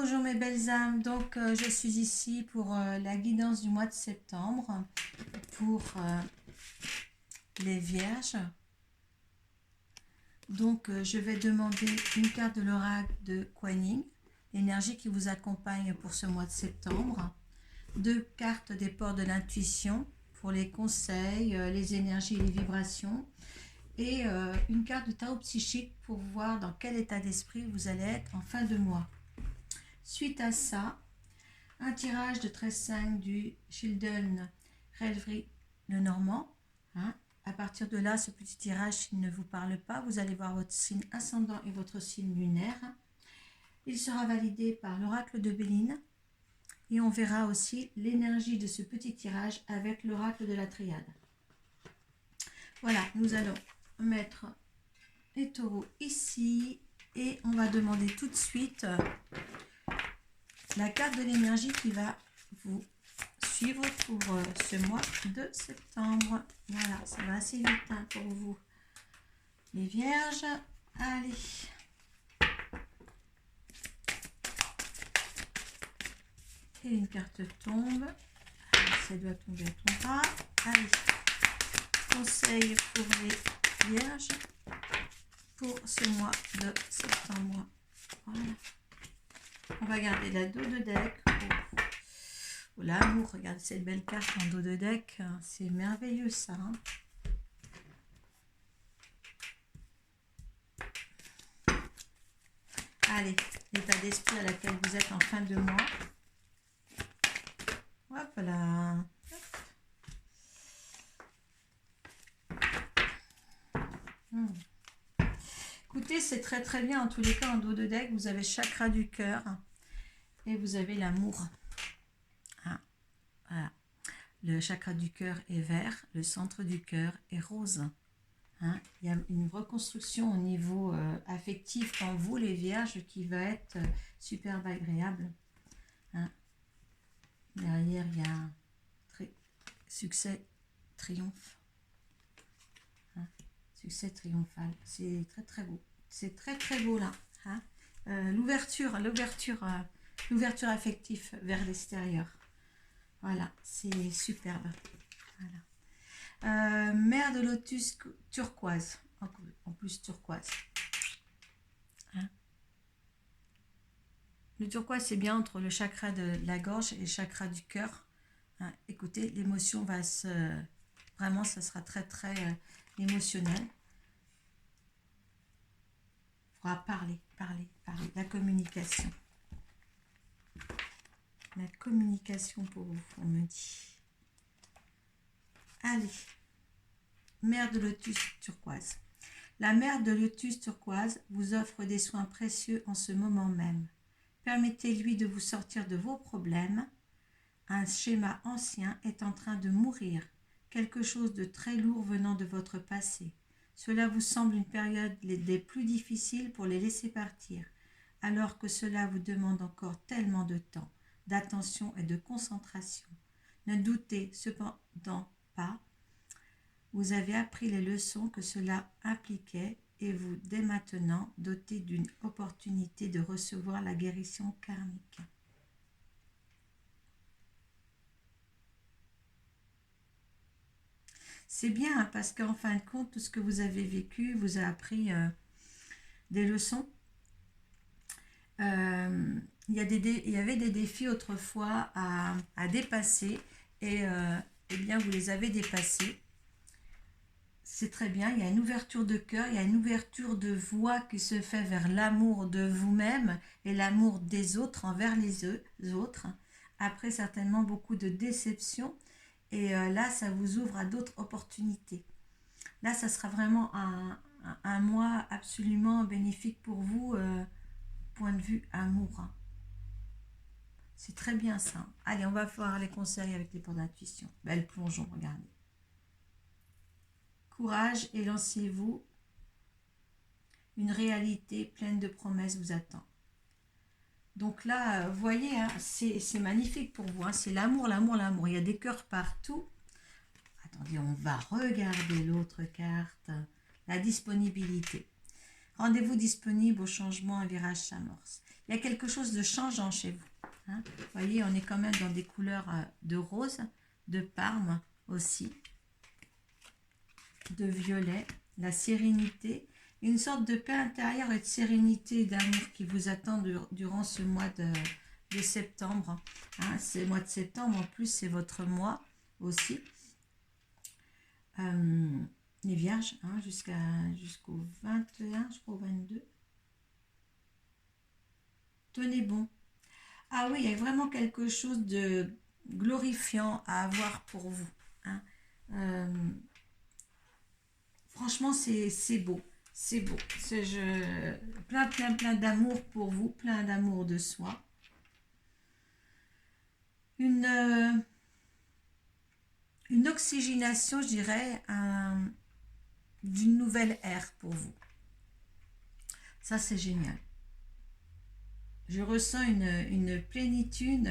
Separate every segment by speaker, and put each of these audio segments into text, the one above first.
Speaker 1: Bonjour mes belles âmes, donc je suis ici pour la guidance du mois de septembre pour les vierges. Donc je vais demander une carte de l'oracle de Kuan Yin, l'énergie qui vous accompagne pour ce mois de septembre. 2 cartes des ports de l'intuition pour les conseils, les énergies et les vibrations. Et une carte du tarot psychique pour voir dans quel état d'esprit vous allez être en fin de mois. Suite à ça, un tirage de 13-5 du Childen Rêverie le Normand. À partir de là, ce petit tirage, s'il ne vous parle pas, vous allez voir votre signe ascendant et votre signe lunaire. Il sera validé par l'oracle de Béline. Et on verra aussi l'énergie de ce petit tirage avec l'oracle de la triade. Voilà, nous allons mettre les taureaux ici. Et on va demander tout de suite la carte de l'énergie qui va vous suivre pour ce mois de septembre. Voilà, ça va assez vite pour vous, les vierges. Allez. Et une carte tombe. Allez, ça doit tomber, elle tombera. Allez. Conseil pour les vierges pour ce mois de septembre. Voilà. On va garder la dos de deck. Oh, l'amour, regardez cette belle carte en dos de deck. C'est merveilleux ça. Allez, l'état d'esprit à laquelle vous êtes en fin de mois. Hop là. Écoutez, c'est très très bien. En tous les cas, en dos de deck, vous avez chakra du cœur et vous avez l'amour. Voilà. Le chakra du cœur est vert, le centre du cœur est rose. Il y a une reconstruction au niveau affectif en vous, les vierges, qui va être superbe agréable. Derrière, il y a un succès, triomphe. Succès triomphal. C'est très très beau. C'est très très beau là. L'ouverture affective vers l'extérieur. Voilà, c'est superbe. Voilà. Mer de lotus turquoise. En plus turquoise. Le turquoise, c'est bien entre le chakra de la gorge et le chakra du cœur. Écoutez, l'émotion va se... Vraiment, ça sera très très émotionnel. Il faudra parler. La communication. La communication pour vous, on me dit. Allez. Mer de lotus turquoise. La mer de lotus turquoise vous offre des soins précieux en ce moment même. Permettez-lui de vous sortir de vos problèmes. Un schéma ancien est en train de mourir. Quelque chose de très lourd venant de votre passé. Cela vous semble une période des plus difficiles pour les laisser partir, alors que cela vous demande encore tellement de temps, d'attention et de concentration. Ne doutez cependant pas, vous avez appris les leçons que cela impliquait et vous, dès maintenant, dotez d'une opportunité de recevoir la guérison karmique. C'est bien parce qu'en fin de compte, tout ce que vous avez vécu vous a appris des leçons. Il y avait des défis autrefois à dépasser et bien vous les avez dépassés. C'est très bien, il y a une ouverture de cœur, il y a une ouverture de voie qui se fait vers l'amour de vous-même et l'amour des autres envers les autres. Après certainement beaucoup de déceptions. Et là, ça vous ouvre à d'autres opportunités. Là, ça sera vraiment un mois absolument bénéfique pour vous, point de vue amour. C'est très bien ça. Allez, on va voir les conseils avec les ports d'intuition. Belle plongeon, regardez. Courage et lancez-vous. Une réalité pleine de promesses vous attend. Donc là, vous voyez, c'est magnifique pour vous. C'est l'amour, l'amour, l'amour. Il y a des cœurs partout. Attendez, on va regarder l'autre carte. La disponibilité. Rendez-vous disponible au changement, un virage s'amorce. Il y a quelque chose de changeant chez vous. Hein. Vous voyez, on est quand même dans des couleurs de rose, de parme aussi, de violet, la sérénité, une sorte de paix intérieure et de sérénité et d'amour qui vous attend durant ce mois de septembre. Hein. C'est le mois de septembre, en plus, c'est votre mois aussi. Les vierges, hein, jusqu'au 21, je crois, au 22. Tenez bon. Ah oui, il y a vraiment quelque chose de glorifiant à avoir pour vous. Hein. Franchement, c'est beau. C'est beau. Plein d'amour pour vous, plein d'amour de soi. Une oxygénation, je dirais, d'une nouvelle ère pour vous. Ça, c'est génial. Je ressens une plénitude,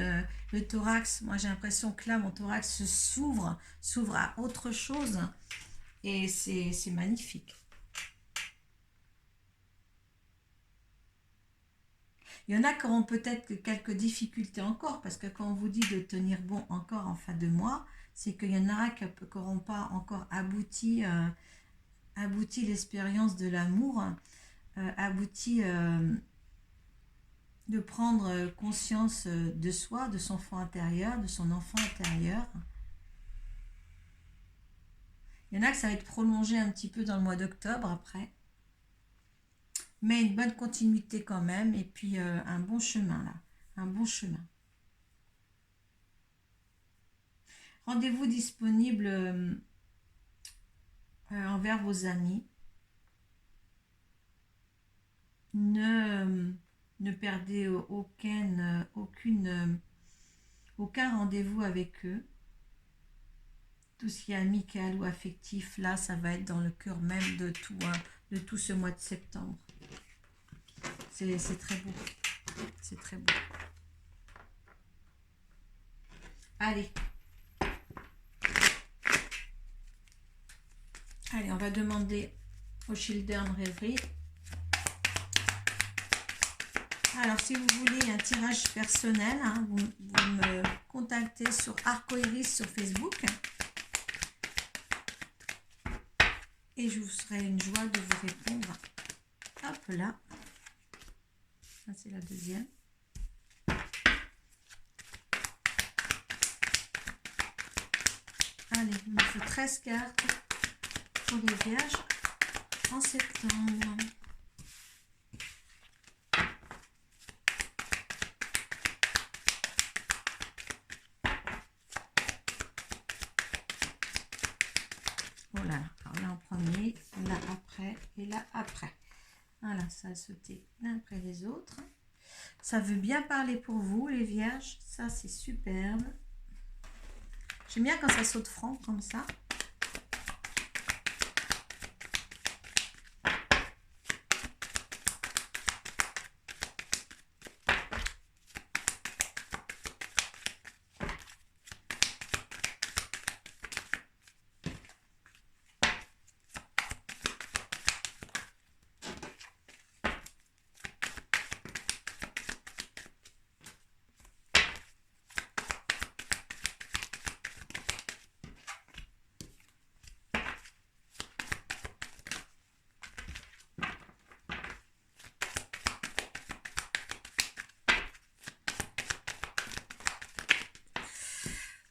Speaker 1: le thorax, moi j'ai l'impression que là, mon thorax s'ouvre à autre chose et c'est magnifique. Il y en a qui auront peut-être quelques difficultés encore, parce que quand on vous dit de tenir bon encore en fin de mois, c'est qu'il y en aura qui n'auront pas encore abouti l'expérience de l'amour, abouti de prendre conscience de soi, de son fond intérieur, de son enfant intérieur. Il y en a que ça va être prolongé un petit peu dans le mois d'octobre après. Mais une bonne continuité quand même. Et puis un bon chemin là. Un bon chemin. Rendez-vous disponible envers vos amis. Ne perdez aucun rendez-vous avec eux. Tout ce qui est amical ou affectif, là, ça va être dans le cœur même de tout ce mois de septembre. C'est très beau. C'est très beau. Allez. Allez, on va demander au Children Rêverie. Alors, si vous voulez un tirage personnel, hein, vous me contactez sur Arcoiris sur Facebook. Et je vous serai une joie de vous répondre. Hop là. Ça, c'est la deuxième. Allez, il me faut 13 cartes pour les vierges en septembre. Voilà, alors là en premier, là après et là après. Voilà, ça a sauté l'un après les autres. Ça veut bien parler pour vous, les vierges. Ça, c'est superbe. J'aime bien quand ça saute franc comme ça.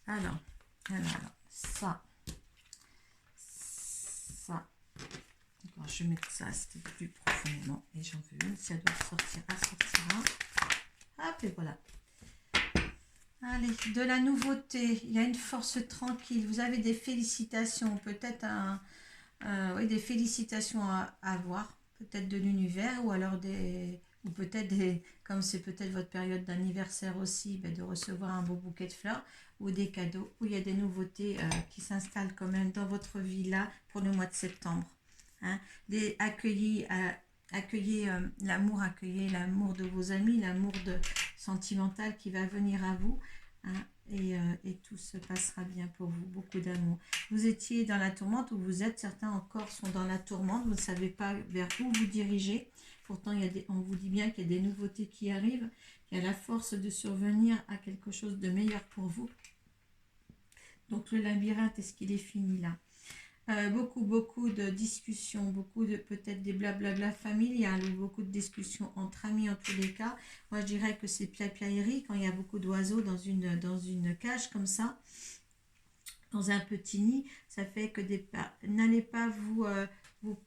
Speaker 1: Alors, ça. Alors, je vais mettre ça, c'était plus profondément. Et j'en veux une, si elle doit sortir, elle sortira. Hop, et voilà. Allez, de la nouveauté. Il y a une force tranquille. Vous avez des félicitations, peut-être oui, des félicitations à avoir, peut-être de l'univers, ou alors ou peut-être comme c'est peut-être votre période d'anniversaire aussi, de recevoir un beau bouquet de fleurs ou des cadeaux, où il y a des nouveautés qui s'installent quand même dans votre vie là pour le mois de septembre. Hein. Accueillez l'amour de vos amis, l'amour sentimental qui va venir à vous. Hein. et tout se passera bien pour vous. Beaucoup d'amour. Vous étiez dans la tourmente, ou vous êtes, certains encore sont dans la tourmente, vous ne savez pas vers où vous dirigez. Pourtant, on vous dit bien qu'il y a des nouveautés qui arrivent, il y a la force de survenir à quelque chose de meilleur pour vous. Donc le labyrinthe, est-ce qu'il est fini là? Beaucoup de discussions, beaucoup de peut-être des blablabla familiales, ou beaucoup de discussions entre amis en tous les cas. Moi je dirais que c'est piapiaillerie quand il y a beaucoup d'oiseaux dans une cage comme ça, dans un petit nid. Ça fait que n'allez pas vous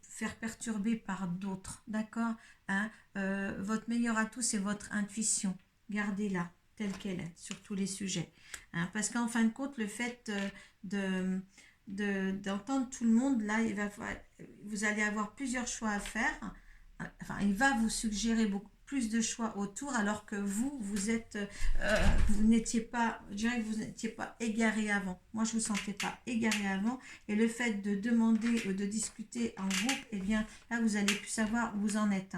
Speaker 1: faire perturber par d'autres, d'accord, hein? Votre meilleur atout, c'est votre intuition. Gardez-la telle qu'elle est sur tous les sujets, hein, parce qu'en fin de compte, le fait d'entendre tout le monde, là, vous allez avoir plusieurs choix à faire. Enfin, il va vous suggérer beaucoup plus de choix autour, alors que vous n'étiez pas, je dirais que vous n'étiez pas égaré avant. Moi, je ne vous sentais pas égaré avant, et le fait de demander ou de discuter en groupe, eh bien, là, vous allez plus savoir où vous en êtes.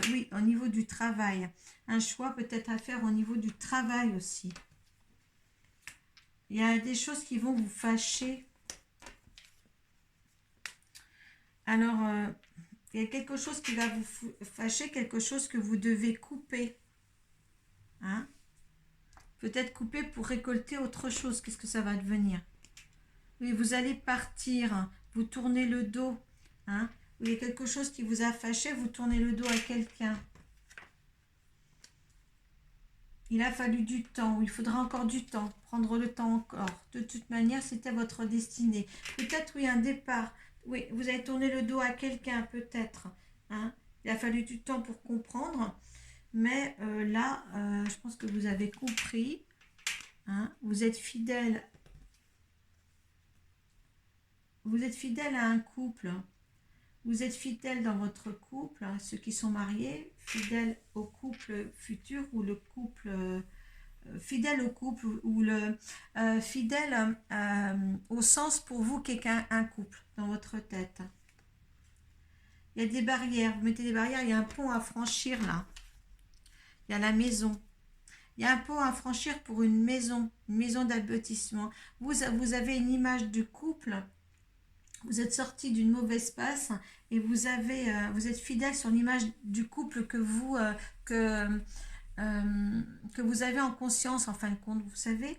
Speaker 1: Oui, au niveau du travail, un choix peut-être à faire au niveau du travail aussi. Il y a des choses qui vont vous fâcher. Alors, il y a quelque chose qui va vous fâcher, quelque chose que vous devez couper. Hein? Peut-être couper pour récolter autre chose. Qu'est-ce que ça va devenir? Oui, vous allez partir, vous tournez le dos. Hein? Il y a quelque chose qui vous a fâché, vous tournez le dos à quelqu'un. Il a fallu du temps, il faudra encore du temps, prendre le temps encore. De toute manière, c'était votre destinée. Peut-être, oui, un départ. Oui, vous avez tourné le dos à quelqu'un, peut-être. Hein? Il a fallu du temps pour comprendre. Mais là, je pense que vous avez compris. Hein? Vous êtes fidèle. Vous êtes fidèle à un couple. Vous êtes fidèle dans votre couple, hein, ceux qui sont mariés, fidèles au couple futur, ou le couple, fidèle au couple, ou le fidèle au sens pour vous qu'est un couple dans votre tête. Il y a des barrières, vous mettez des barrières, il y a un pont à franchir là. Il y a la maison. Il y a un pont à franchir pour une maison d'abotissement. Vous avez une image du couple. Vous êtes sorti d'une mauvaise passe, et vous êtes fidèle sur l'image du couple que vous avez en conscience, en fin de compte, vous savez.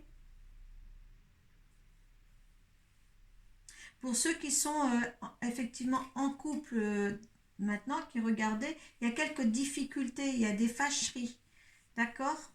Speaker 1: Pour ceux qui sont effectivement en couple maintenant, qui regardaient, il y a quelques difficultés, il y a des fâcheries, d'accord?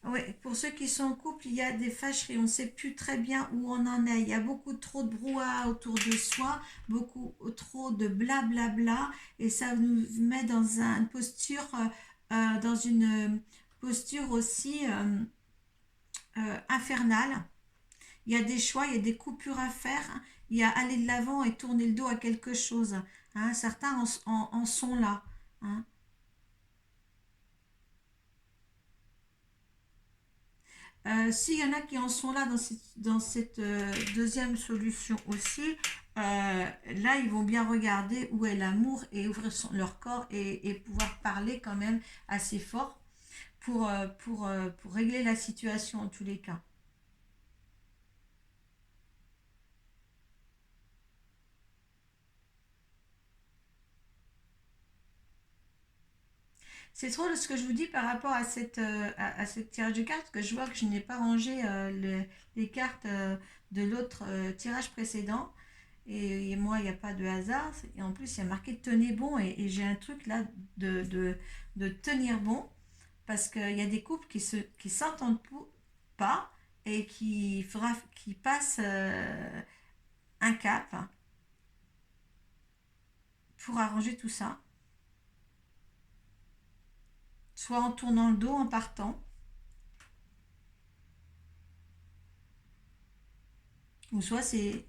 Speaker 1: Oui, pour ceux qui sont en couple, il y a des fâcheries, on ne sait plus très bien où on en est. Il y a beaucoup trop de brouhaha autour de soi, beaucoup trop de blablabla, et ça nous met dans une posture aussi infernale. Il y a des choix, il y a des coupures à faire, hein. Il y a aller de l'avant et tourner le dos à quelque chose, hein. Certains en sont là, hein. S'il y en a qui en sont là dans cette deuxième solution aussi, là ils vont bien regarder où est l'amour, et ouvrir leur corps, et pouvoir parler quand même assez fort pour régler la situation en tous les cas. C'est trop ce que je vous dis par rapport à cette tirage de cartes, que je vois que je n'ai pas rangé les cartes de l'autre tirage précédent. Et moi, il n'y a pas de hasard. Et en plus, il y a marqué tenez bon. Et j'ai un truc là de tenir bon. Parce qu'il y a des couples qui s'entendent pas, et qui passent un cap pour arranger tout ça. Soit en tournant le dos, en partant, ou soit c'est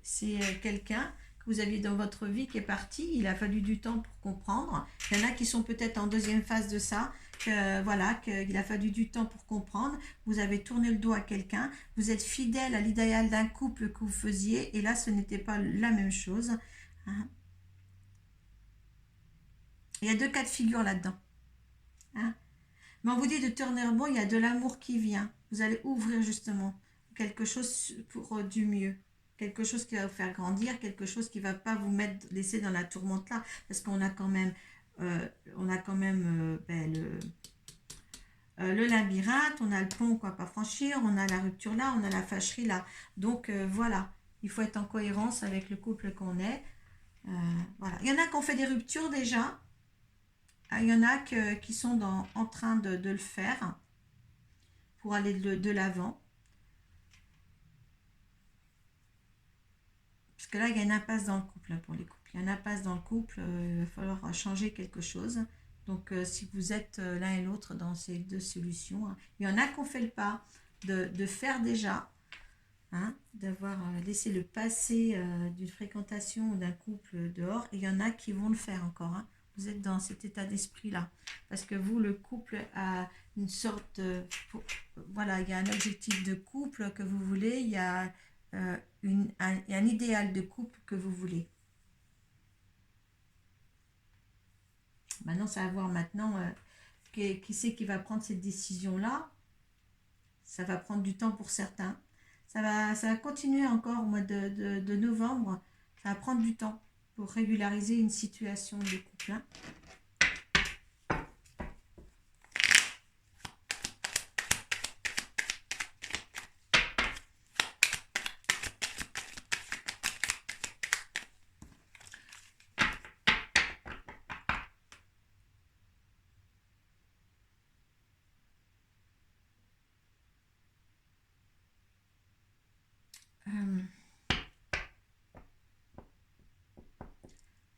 Speaker 1: quelqu'un que vous aviez dans votre vie qui est parti, il a fallu du temps pour comprendre. Il y en a qui sont peut-être en deuxième phase de ça, qu'il a fallu du temps pour comprendre. Vous avez tourné le dos à quelqu'un, vous êtes fidèle à l'idéal d'un couple que vous faisiez, et là ce n'était pas la même chose, hein. Il y a deux cas de figure là-dedans. Hein? Mais on vous dit de tourner bon, il y a de l'amour qui vient. Vous allez ouvrir justement quelque chose pour du mieux. Quelque chose qui va vous faire grandir, quelque chose qui ne va pas vous laisser dans la tourmente là. Parce qu'on a quand même, le labyrinthe, on a le pont qu'on ne va pas franchir, on a la rupture là, on a la fâcherie là. Donc voilà, il faut être en cohérence avec le couple qu'on est. Voilà. Il y en a qui ont fait des ruptures déjà. Il y en a qui sont en train de le faire pour aller de l'avant. Parce que là, il y a une impasse dans le couple pour les couples. Il y a une impasse dans le couple, il va falloir changer quelque chose. Donc, si vous êtes l'un et l'autre dans ces deux solutions, il y en a qui ont fait le pas de faire déjà, d'avoir laissé le passé d'une fréquentation ou d'un couple dehors. Et il y en a qui vont le faire encore. Vous êtes dans cet état d'esprit-là. Parce que vous, le couple a une sorte voilà, il y a un objectif de couple que vous voulez, il y a un idéal de couple que vous voulez. Maintenant, ça va voir maintenant qui c'est qui va prendre cette décision-là. Ça va prendre du temps pour certains. Ça va continuer encore au mois de novembre. Ça va prendre du temps pour régulariser une situation de couple.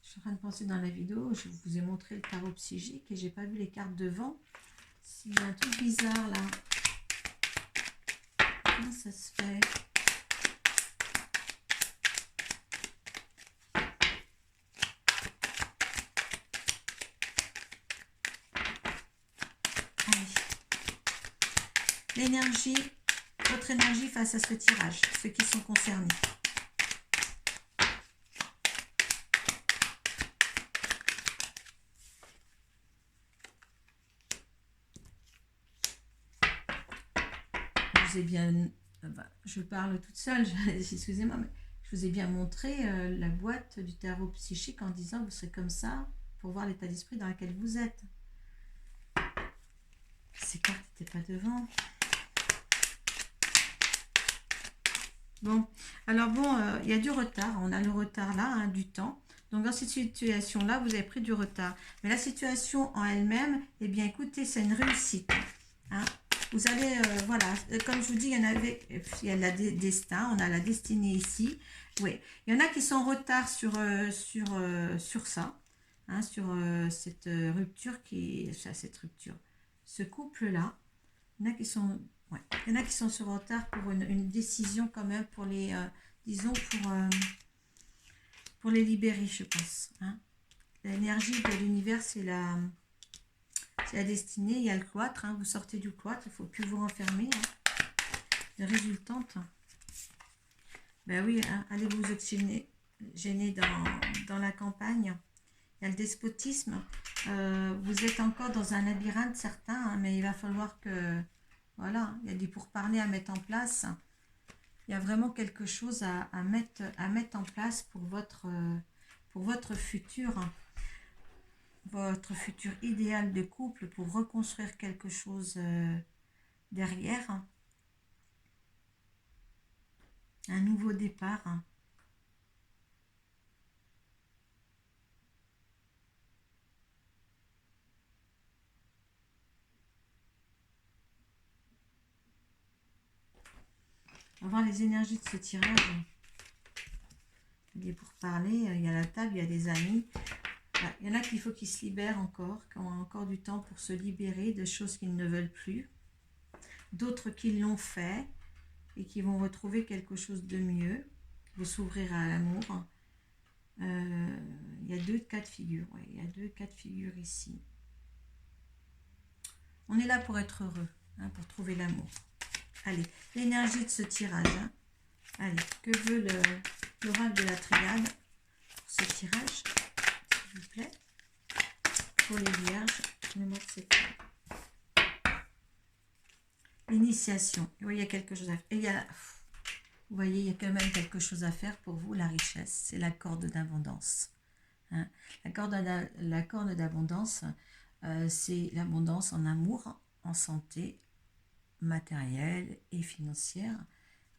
Speaker 1: Je suis en train de penser dans la vidéo, je vous ai montré le tarot psychique et j'ai pas vu les cartes devant. S'il y a un truc bizarre là, comment ça se fait? Allez. L'énergie, votre énergie face à ce tirage, ceux qui sont concernés. Bien, je parle toute seule, excusez-moi, mais je vous ai bien montré la boîte du tarot psychique en disant vous serez comme ça pour voir l'état d'esprit dans lequel vous êtes. Ces cartes n'étaient pas devant. Bon, alors bon, il y a du retard, on a le retard là, du temps. Donc dans cette situation-là, vous avez pris du retard. Mais la situation en elle-même, eh bien écoutez, c'est une réussite. Vous allez, voilà, comme je vous dis, il y a le destin, on a la destinée ici. Oui, il y en a qui sont en retard sur ça, sur cette rupture ce couple-là. Il y en a qui sont, il y en a qui sont sur retard pour une décision quand même, pour les, disons, pour les libérer, je pense. L'énergie de l'univers, c'est la destinée, il y a le cloître, vous sortez du cloître, il ne faut plus vous renfermer. Les résultantes, ben oui, allez vous oxygéner dans la campagne. Il y a le despotisme, vous êtes encore dans un labyrinthe certains, mais il va falloir que, voilà, il y a des pourparlers à mettre en place. Il y a vraiment quelque chose à mettre en place pour votre futur. Votre futur idéal de couple pour reconstruire quelque chose derrière. Un nouveau départ. On va voir les énergies de ce tirage. Il est pour parler, il y a la table, il y a des amis. Il y en a qu'il faut qu'ils se libèrent encore, qui ont encore du temps pour se libérer de choses qu'ils ne veulent plus. D'autres qui l'ont fait et qui vont retrouver quelque chose de mieux, vont s'ouvrir à l'amour. Il y a deux cas de figure, il y a deux cas de figure ici. On est là pour être heureux, pour trouver l'amour. Allez, l'énergie de ce tirage. Allez, que veut l'oracle de la triade pour ce tirage ? S'il vous plaît. pour les vierges, le mois de septembre. L'initiation. Vous voyez, il y a quelque chose à faire. Vous voyez, il y a quand même quelque chose à faire pour vous. La richesse, c'est la corde d'abondance. Hein. La corde d'abondance, c'est l'abondance en amour, en santé, matérielle et financière.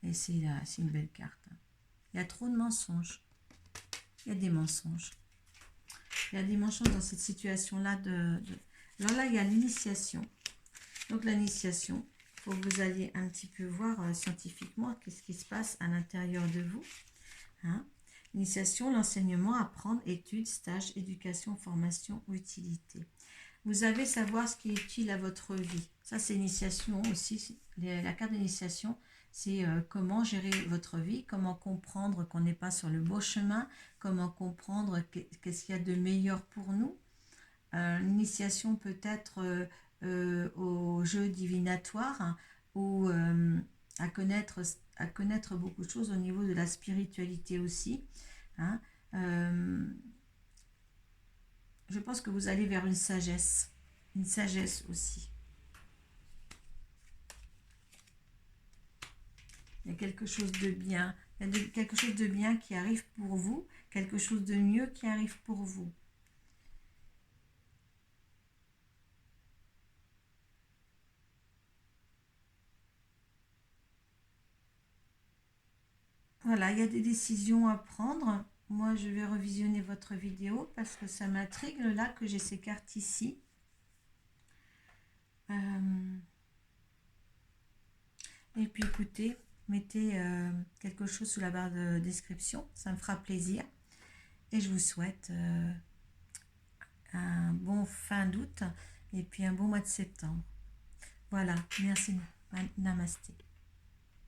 Speaker 1: Et c'est une belle carte. Il y a trop de mensonges. Il y a des mensonges. Il y a des mensonges dans cette situation-là. Alors là, il y a l'initiation. Donc l'initiation, il faut que vous alliez un petit peu voir scientifiquement qu'est-ce qui se passe à l'intérieur de vous. Hein. Initiation, l'enseignement, apprendre, études, stages, éducation, formation, utilité. Vous avez savoir ce qui est utile à votre vie. Ça, c'est l'initiation aussi. La carte d'initiation, c'est comment gérer votre vie, comment comprendre qu'on n'est pas sur le beau chemin, comment comprendre qu'est-ce qu'il y a de meilleur pour nous. L'initiation peut être au jeu divinatoire, hein, ou à connaître beaucoup de choses au niveau de la spiritualité aussi. Hein. Je pense que vous allez vers une sagesse aussi. Il y a quelque chose de bien, il y a quelque chose de bien qui arrive pour vous, quelque chose de mieux qui arrive pour vous. Voilà, il y a des décisions à prendre. Moi, je vais revisionner votre vidéo parce que ça m'intrigue là que j'ai ces cartes ici. Et puis écoutez, mettez quelque chose sous la barre de description, ça me fera plaisir. Et je vous souhaite un bon fin d'août et puis un bon mois de septembre. Voilà, merci, namasté.